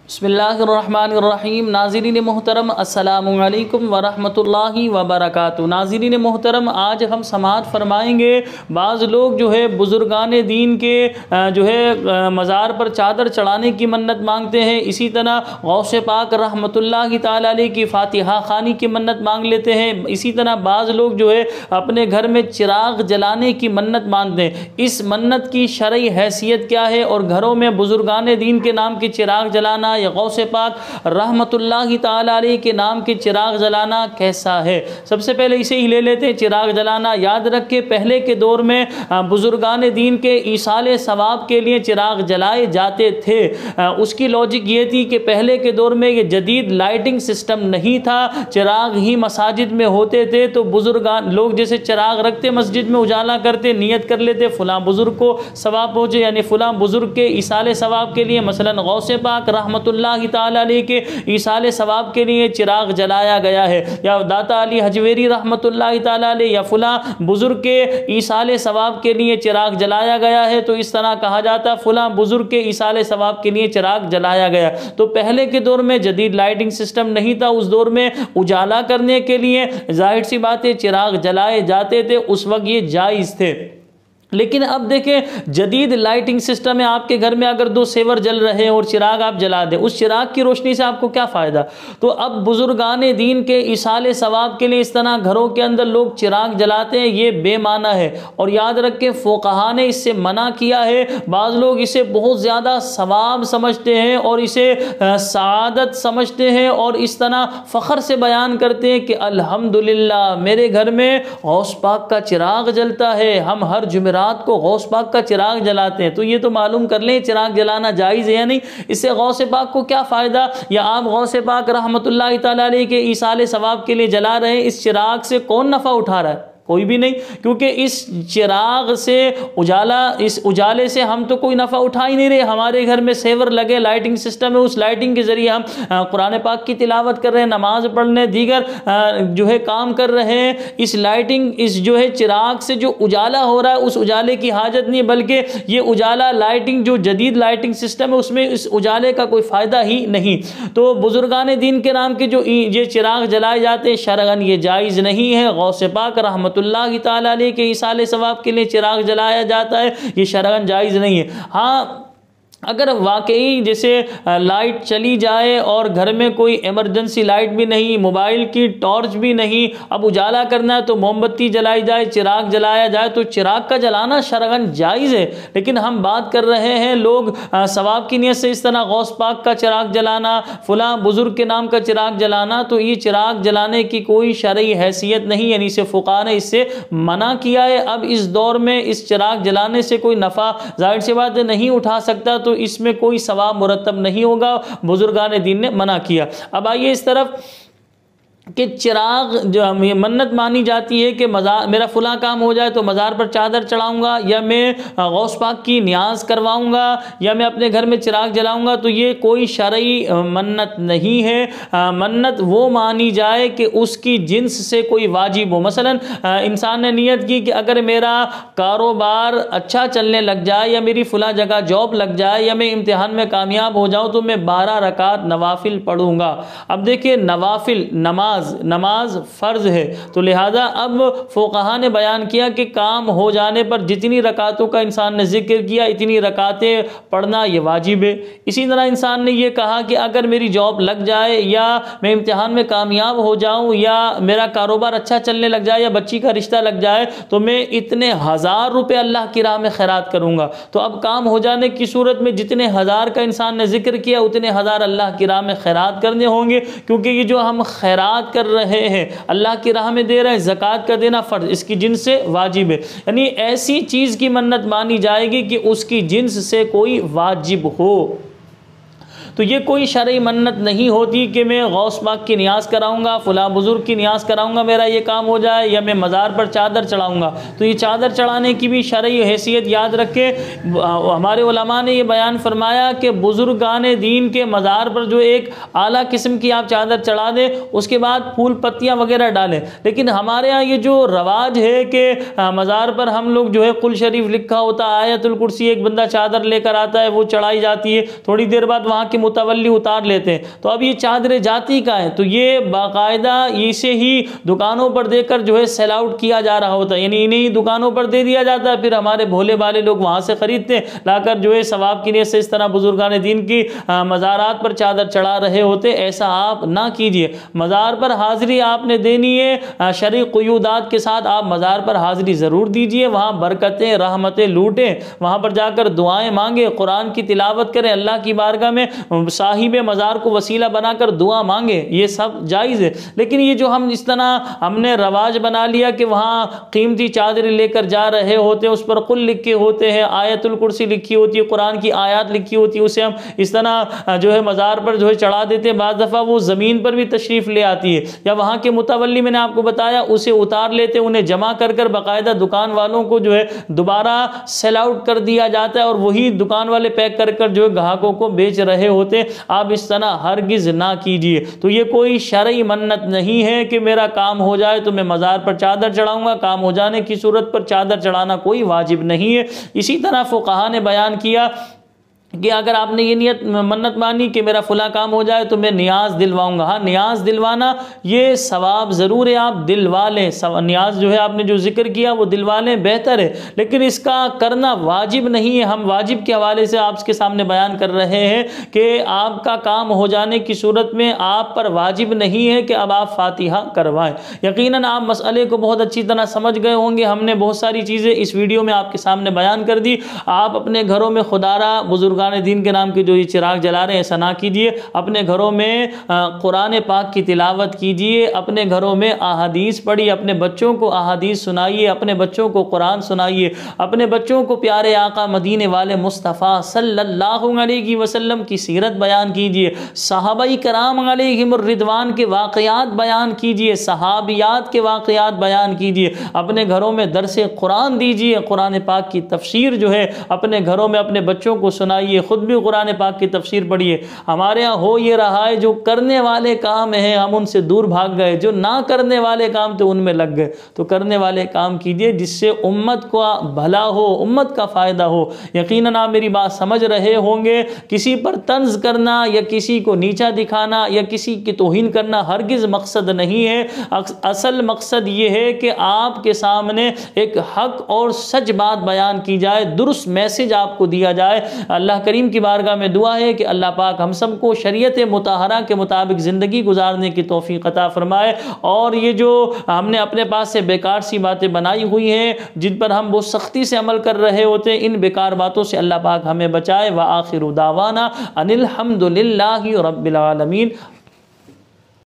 बिस्मिल्लाहिर्रहमानिर्रहीम। नाज़रीन मोहतरम अस्सलामु अलैकुम वरहमतुल्लाहि वबरकातुहू। नाज़रीन मोहतरम, आज हम समाअत फरमाएंगे बाज़ लोग जो है बुज़ुर्गान दीन के जो है मज़ार पर चादर चढ़ाने की मन्नत मांगते हैं। इसी तरह गौसे पाक रहमतुल्लाहि ताला अलैह की फ़ातिहा ख़ानी की मन्नत मांग लेते हैं। इसी तरह बाज़ लोग जो है अपने घर में चिराग जलाने की मन्नत मांगते हैं। इस मन्नत की शरई हैसियत क्या है और घरों में बुज़ुर्गान दीन के नाम के चिराग जलाना या गौसे पाक रहमतुल्लाहि ताला अलैह के नाम के चिराग जलाना कैसा है। सबसे पहले इसे ही ले लेते हैं। चिराग जलाना, याद रख के पहले के दौर में बुजुर्गान दीन के ईसाले सवाब के लिए चिराग जलाए जाते थे। उसकी लॉजिक ये थी कि पहले के दौर में ये जदीद लाइटिंग सिस्टम नहीं था, चिराग ही मसाजिद में होते थे। तो बुजुर्गान लोग जैसे चिराग रखते मस्जिद में उजाला करते, नियत कर लेते फ़लाँ बुजुर्ग को सवाब पहुँचे, यानी फ़लाँ बुजुर्ग के ईसाले सवाब के लिए, मसलन गौसे पाक रहमतुल्लाहि ताला अलैह के ईसाले सवाब के लिए चिराग जलाया गया है, या दाता अली हजवेरी रहमतुल्लाहि ताला अलैह या फुला बुजुर्ग के ईसाले सवाब के लिए चिराग जलाया गया है। तो इस तरह कहा जाता फुला बुजुर्ग के ईसाले सवाब के लिए चिराग जलाया गया। तो पहले के दौर में जदीद लाइटिंग सिस्टम नहीं था, उस दौर में उजाला करने के लिए जाहिर सी बात है चिराग जलाए जाते थे, उस वक्त ये जायज़ थे। लेकिन अब देखें जदीद लाइटिंग सिस्टम है, आपके घर में अगर दो सेवर जल रहे हैं और चिराग आप जला दें, उस चिराग की रोशनी से आपको क्या फ़ायदा। तो अब बुजुर्गान दीन के इसाले सवाब के लिए इस तरह घरों के अंदर लोग चिराग जलाते हैं, ये बेमाना है। और याद रखें फ़ुक़हा ने इससे मना किया है। बाज़ लोग इसे बहुत ज़्यादा सवाब समझते हैं और इसे सआदत समझते हैं और इस तरह फ़ख्र से बयान करते हैं कि अल्हम्दुलिल्लाह मेरे घर में गौस पाक का चिराग जलता है, हम हर जुमेरात को गौस पाक का चिराग जलाते हैं। तो ये तो मालूम कर लें चिराग जलाना जायज़ है या नहीं। इससे गौसे पाक को क्या फ़ायदा, या आप गौसे पाक रहमतुल्लाहि ताला अलैह के ईसाले सवाब के लिए जला रहे हैं, इस चिराग से कौन नफ़ा उठा रहा है? कोई भी नहीं, क्योंकि इस चिराग से उजाला, इस उजाले से हम तो कोई नफ़ा उठा ही नहीं रहे। हमारे घर में सेवर लगे, लाइटिंग सिस्टम है, उस लाइटिंग के ज़रिए हम कुरान पाक की तिलावत कर रहे हैं, नमाज पढ़ने, दीगर जो है काम कर रहे हैं। इस लाइटिंग, इस जो है चिराग से जो उजाला हो रहा है, उस उजाले की हाजत नहीं, बल्कि ये उजाला लाइटिंग जो जदीद लाइटिंग सिस्टम है उसमें इस उजाले का कोई फ़ायदा ही नहीं। तो बुजुर्गान दीन के नाम के जो ये चिराग जलाए जाते हैं, शरअन ये जायज़ नहीं है। गौसे पाक रहमतुल्लाहि ताला अलैह के ईसाले सवाब के लिए चिराग जलाया जाता है, ये शरअन जायज़ नहीं है। हाँ, अगर वाकई जैसे लाइट चली जाए और घर में कोई इमरजेंसी लाइट भी नहीं, मोबाइल की टॉर्च भी नहीं, अब उजाला करना है तो मोमबत्ती जलाई जाए, चिराग जलाया जाए, तो चिराग का जलाना शरअन जायज़ है। लेकिन हम बात कर रहे हैं लोग सवाब की नीयत से इस तरह गौस पाक का चिराग जलाना, फुला बुजुर्ग के नाम का चिराग जलाना, तो ये चिराग जलाने की कोई शरई हैसियत नहीं, यानी इसे फ़ुक़हा ने इससे मना किया है। अब इस दौर में इस चिराग जलाने से कोई नफ़ा ज़ाहिर सी बात नहीं उठा सकता, तो इसमें कोई सवाब मुरतब नहीं होगा, बुजुर्गान दीन ने मना किया। अब आइए इस तरफ कि चिराग जो मन्नत मानी जाती है कि मज़ार मेरा फ़ुला काम हो जाए तो मज़ार पर चादर चढ़ाऊँगा, या मैं गौस पाक की नियाज़ करवाऊँगा, या मैं अपने घर में चिराग जलाऊँगा, तो ये कोई शरई मन्नत नहीं है। मन्नत वो मानी जाए कि उसकी जिन्स से कोई वाजिब हो। मसलन इंसान ने नियत की कि अगर मेरा कारोबार अच्छा चलने लग जाए, या मेरी फ़ुला जगह जॉब लग जाए, या मैं इम्तिहान में कामयाब हो जाऊँ, तो मैं 12 रकात नवाफिल पढ़ूँगा। अब देखिए नवाफिल नमाज फ़र्ज़ है, तो लिहाजा अब फ़ुक़हा ने बयान किया कि काम हो जाने पर जितनी रकातों का इंसान ने जिक्र किया, इतनी रकातें पढ़ना ये वाजिब है। इसी तरह इंसान ने ये कहा कि अगर मेरी जॉब लग जाए, या मैं इम्तिहान में कामयाब हो जाऊँ, या मेरा कारोबार अच्छा चलने लग जाए, या बच्ची का रिश्ता लग जाए, तो मैं इतने 1000 रुपये अल्लाह की राह में खैरात करूँगा। तो अब काम हो जाने की सूरत में जितने 1000 का इंसान ने जिक्र किया, उतने 1000 अल्लाह की राह में खैरात करने होंगे, क्योंकि ये जो हम खैरात कर रहे हैं अल्लाह की राह में दे रहे हैं, ज़कात का देना फ़र्ज़, इसकी जिन्स से वाजिब है। यानी ऐसी चीज़ की मन्नत मानी जाएगी कि उसकी जिन्स से कोई वाजिब हो। तो ये कोई शरई मन्नत नहीं होती कि मैं गौस पाक की नियाज़ कराऊंगा, फ़ुला बुज़ुर्ग की नियाज़ कराऊंगा, मेरा ये काम हो जाए, या मैं मज़ार पर चादर चढ़ाऊंगा। तो ये चादर चढ़ाने की भी शरई हैसियत याद रखे। हमारे उलमा ने ये बयान फरमाया कि बुज़ुर्गान दीन के मज़ार पर जो एक आला किस्म की आप चादर चढ़ा दें, उसके बाद फूल पत्तियाँ वगैरह डालें। लेकिन हमारे यहाँ ये जो रवाज है कि मज़ार पर हम लोग जो है कुल शरीफ लिखा होता है, आयतुल कुर्सी, एक बंदा चादर लेकर आता है, वो चढ़ाई जाती है, थोड़ी देर बाद वहाँ के मुतवल्ली उतार लेते हैं, तो अब ये चादर जाती का है, तो ये बाकायदा इसे ही दुकानों पर देकर जो है सेल आउट किया जा रहा होता है, यानी इन्हीं ही दुकानों पर दे दिया जाता है, फिर हमारे भोले भाले लोग वहाँ से खरीदते हैं, लाकर जो है सवाब की नीयत से इस तरह बुजुर्गान दीन की मज़ारात पर चादर चढ़ा रहे होते। ऐसा आप ना कीजिए। मज़ार पर हाज़िरी आपने देनी है, शरई क़ुयूदात के साथ आप मज़ार पर हाज़िरी ज़रूर दीजिए, वहाँ बरकतें रहमतें लूटें, वहाँ पर जाकर दुआएं मांगे, कुरान की तिलावत करें, अल्लाह की बारगाह में साहिब मज़ार को वसीला बनाकर दुआ मांगे, ये सब जायज़ है। लेकिन ये जो हम इस तरह हमने रवाज बना लिया कि वहाँ कीमती चादरें लेकर जा रहे होते हैं, उस पर कुल लिखे होते हैं, आयतुल कुर्सी लिखी होती है, कुरान की आयत लिखी होती है, उसे हम इस तरह जो है मज़ार पर जो है चढ़ा देते हैं। बाज़ दफ़ा वो ज़मीन पर भी तशरीफ़ ले आती है, या वहाँ के मुतवल्ली मैंने आपको बताया उसे उतार लेते, उन्हें जमा कर कर बाकायदा दुकान वालों को जो है दोबारा सेल आउट कर दिया जाता है, और वही दुकान वाले पैक कर कर जो है ग्राहकों को बेच रहे होते। आप इस तरह हरगिज़ ना कीजिए। तो ये कोई शरई मन्नत नहीं है कि मेरा काम हो जाए तो मैं मज़ार पर चादर चढ़ाऊंगा, काम हो जाने की सूरत पर चादर चढ़ाना कोई वाजिब नहीं है। इसी तरह फुक़हा ने बयान किया कि अगर आपने ये नियत मन्नत मानी कि मेरा फला काम हो जाए तो मैं नियाज दिलवाऊंगा, हाँ नियाज दिलवाना ये सवाब ज़रूर है, आप दिलवा लें, नियाज जो है आपने जो जिक्र किया वो दिलवा लें, बेहतर है, लेकिन इसका करना वाजिब नहीं है। हम वाजिब के हवाले से आपके सामने बयान कर रहे हैं कि आपका काम हो जाने की सूरत में आप पर वाजिब नहीं है कि अब आप फातिहा करवाएं। यकीनन आप मसले को बहुत अच्छी तरह समझ गए होंगे। हमने बहुत सारी चीज़ें इस वीडियो में आपके सामने बयान कर दी। आप अपने घरों में खुदारा बुजुर्ग दीन के नाम के जो ये चिराग जला रहे हैं ऐसा ना कीजिए। अपने घरों में कुरान पाक की तिलावत कीजिए, अपने घरों में अहादीस पढ़िए, अपने बच्चों को अहादीस सुनाइए, अपने बच्चों को कुरान सुनाइए, अपने बच्चों को प्यारे आका मदीने वाले मुस्तफ़ा सल्लल्लाहु अलैहि वसल्लम की सीरत बयान कीजिए, सहाबाई कराम अलैहिमुर रिदवान के वाक़यात बयान कीजिए, सहाबियात के वाक़यात बयान कीजिए, अपने घरों में दरसे कुरान दीजिए, कुरान पाक की तफसीर जो है अपने घरों में अपने बच्चों को सुनाइए, खुद भी कुरान पाक की तफसीर पढ़िए। हमारे यहाँ हो ये रहा है जो करने वाले काम हैं हम उनसे दूर भाग गए, जो ना करने वाले काम तो उनमें लग गए। तो करने वाले काम कीजिए जिससे उम्मत को भला हो, उम्मत का फ़ायदा हो। यकीनन आप मेरी बात समझ रहे होंगे। किसी पर तंज करना या किसी को नीचा दिखाना या किसी की तौहीन करना हरगिज़ मकसद नहीं है। असल मकसद ये है कि आपके सामने एक हक और सच बात बयान की जाए, दुरुस्त मैसेज आपको दिया जाए। अल्लाह करीम की बारगाह में दुआ है कि अल्लाह पाक हम सबको शरीयत मुताहरा के मुताबिक ज़िंदगी गुजारने की तौफीक अता फरमाए, और ये जो हमने अपने पास से बेकार सी बातें बनाई हुई हैं जिन पर हम बहुत सख्ती से अमल कर रहे होते हैं, इन बेकार बातों से अल्लाह पाक हमें बचाए। व आखिरु दावाना अनिल हम्दुलिल्लाहि रब्बिल आलमीन।